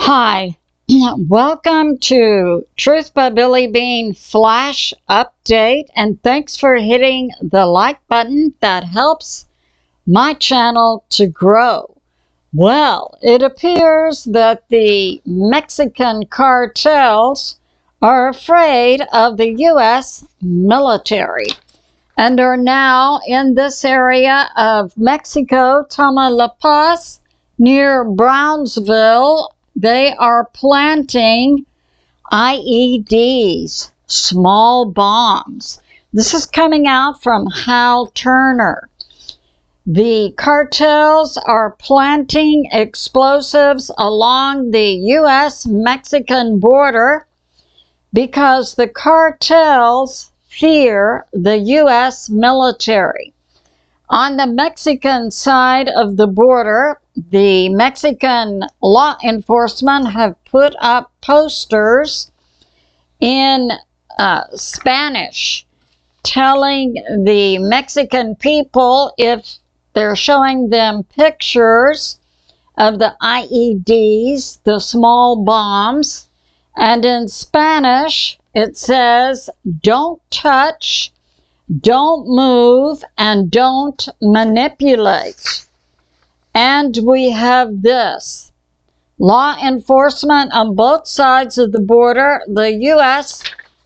Hi, welcome to Truth by Billie Beene Flash Update, and thanks for hitting the like button. That helps my channel to grow. Well, it appears that the Mexican cartels are afraid of the U.S. military and are now in this area of Mexico, Tamaulipas, near Brownsville. They are planting IEDs, small bombs. This is coming out from Hal Turner. The cartels are planting explosives along the U.S.-Mexican border because the cartels fear the U.S. military. On the Mexican side of the border, the Mexican law enforcement have put up posters in Spanish telling the Mexican people, if they're showing them pictures of the IEDs, the small bombs, and in Spanish it says, "Don't touch, don't move, and don't manipulate." And we have this. Law enforcement on both sides of the border, the U.S.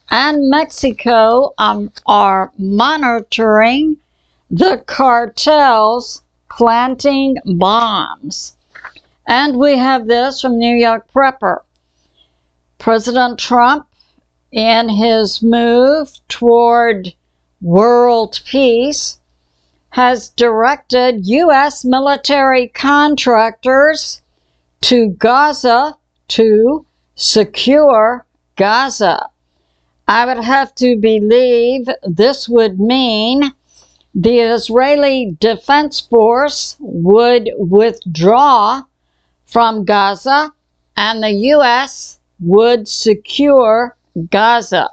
and Mexico, are monitoring the cartels planting bombs. And we have this from New York Prepper. President Trump, in his move toward world peace, has directed U.S. military contractors to Gaza to secure Gaza. I would have to believe this would mean the Israeli Defense Force would withdraw from Gaza and the U.S. would secure Gaza.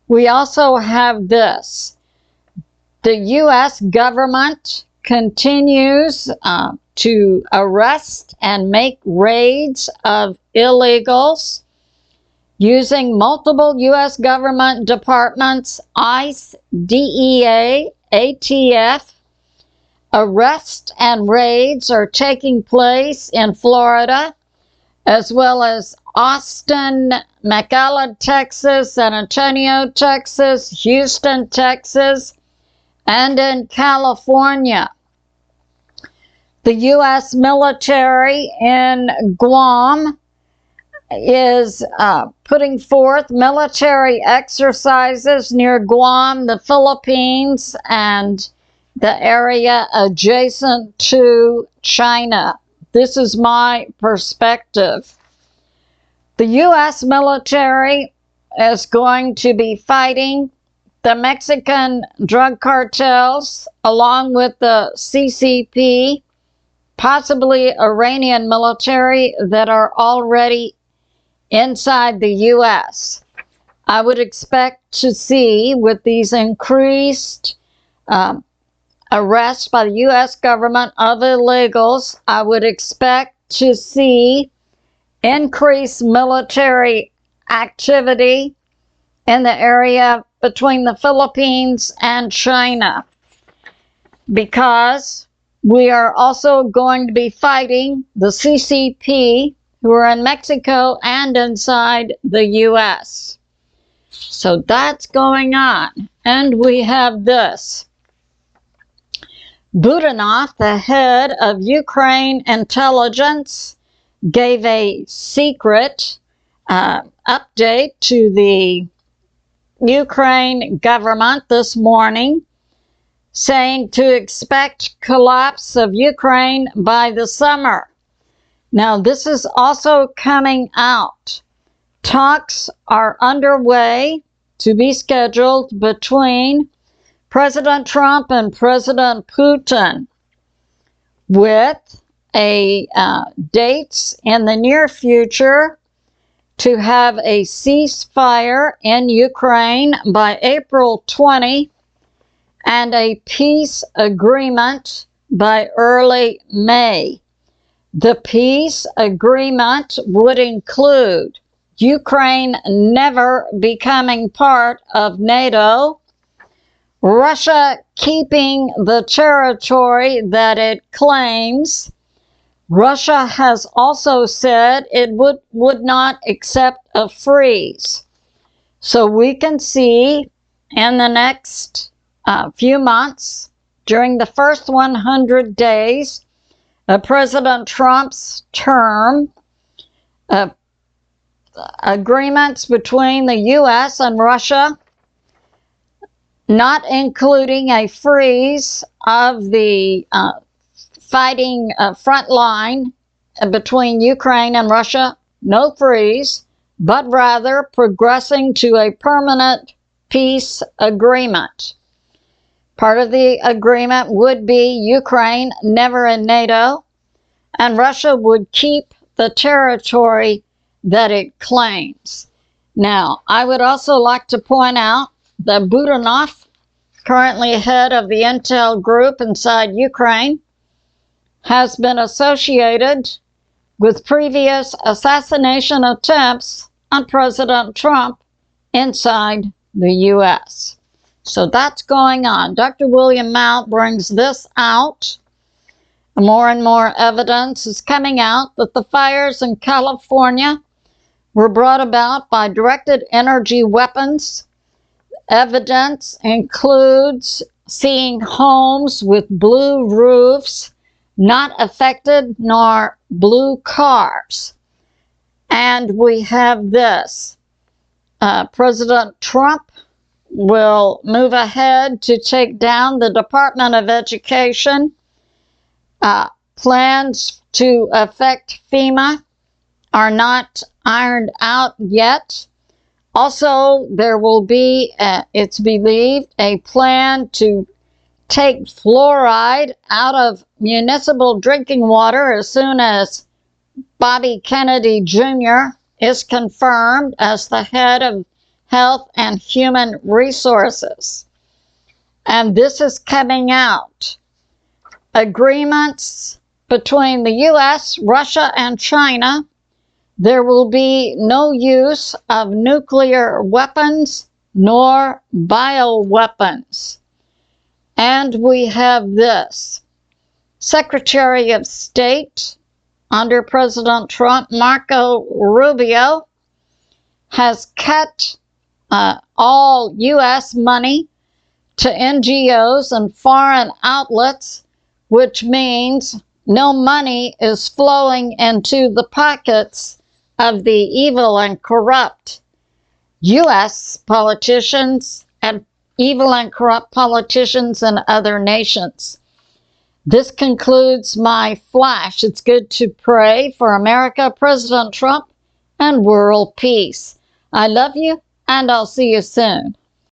We also have this. The U.S. government continues to arrest and make raids of illegals using multiple U.S. government departments, ICE, DEA, ATF. Arrests and raids are taking place in Florida, as well as Austin, McAllen, Texas, San Antonio, Texas, Houston, Texas, and in California. The U.S. military in Guam is putting forth military exercises near Guam, the Philippines, and the area adjacent to China. This is my perspective. The U.S. military is going to be fighting the Mexican drug cartels along with the CCP, possibly Iranian military that are already inside the U.S. I would expect to see, with these increased arrests by the U.S. government of illegals, I would expect to see increased military activity in the area between the Philippines and China, because we are also going to be fighting the CCP, who are in Mexico and inside the U.S. So that's going on. And we have this. Budanov, the head of Ukraine intelligence, gave a secret update to the Ukraine government this morning, saying to expect collapse of Ukraine by the summer. Now, this is also coming out. Talks are underway to be scheduled between President Trump and President Putin, with dates in the near future to have a ceasefire in Ukraine by April 20 and a peace agreement by early May. The peace agreement would include Ukraine never becoming part of NATO, Russia keeping the territory that it claims. Russia has also said it would not accept a freeze. So we can see in the next few months, during the first 100 days of President Trump's term, agreements between the U.S. and Russia, not including a freeze of the fighting front line between Ukraine and Russia, no freeze, but rather progressing to a permanent peace agreement. Part of the agreement would be Ukraine never in NATO, and Russia would keep the territory that it claims. Now, I would also like to point out that Budanov, currently head of the intel group inside Ukraine, has been associated with previous assassination attempts on President Trump inside the U.S. So that's going on. Dr. William Mount brings this out. More and more evidence is coming out that the fires in California were brought about by directed energy weapons. Evidence includes seeing homes with blue roofs not affected, nor blue cars. And we have this. President Trump will move ahead to take down the Department of Education. Plans to affect FEMA are not ironed out yet. Also, there will be, it's believed, a plan to take fluoride out of municipal drinking water as soon as Bobby Kennedy Jr. is confirmed as the head of Health and Human Resources. And this is coming out. Agreements between the U.S., Russia, and China. There will be no use of nuclear weapons nor bioweapons. And we have this. Secretary of State under President Trump, Marco Rubio, has cut all U.S. money to NGOs and foreign outlets, which means no money is flowing into the pockets of the evil and corrupt U.S. politicians and evil and corrupt politicians in other nations. This concludes my flash. It's good to pray for America, President Trump, and world peace. I love you, and I'll see you soon.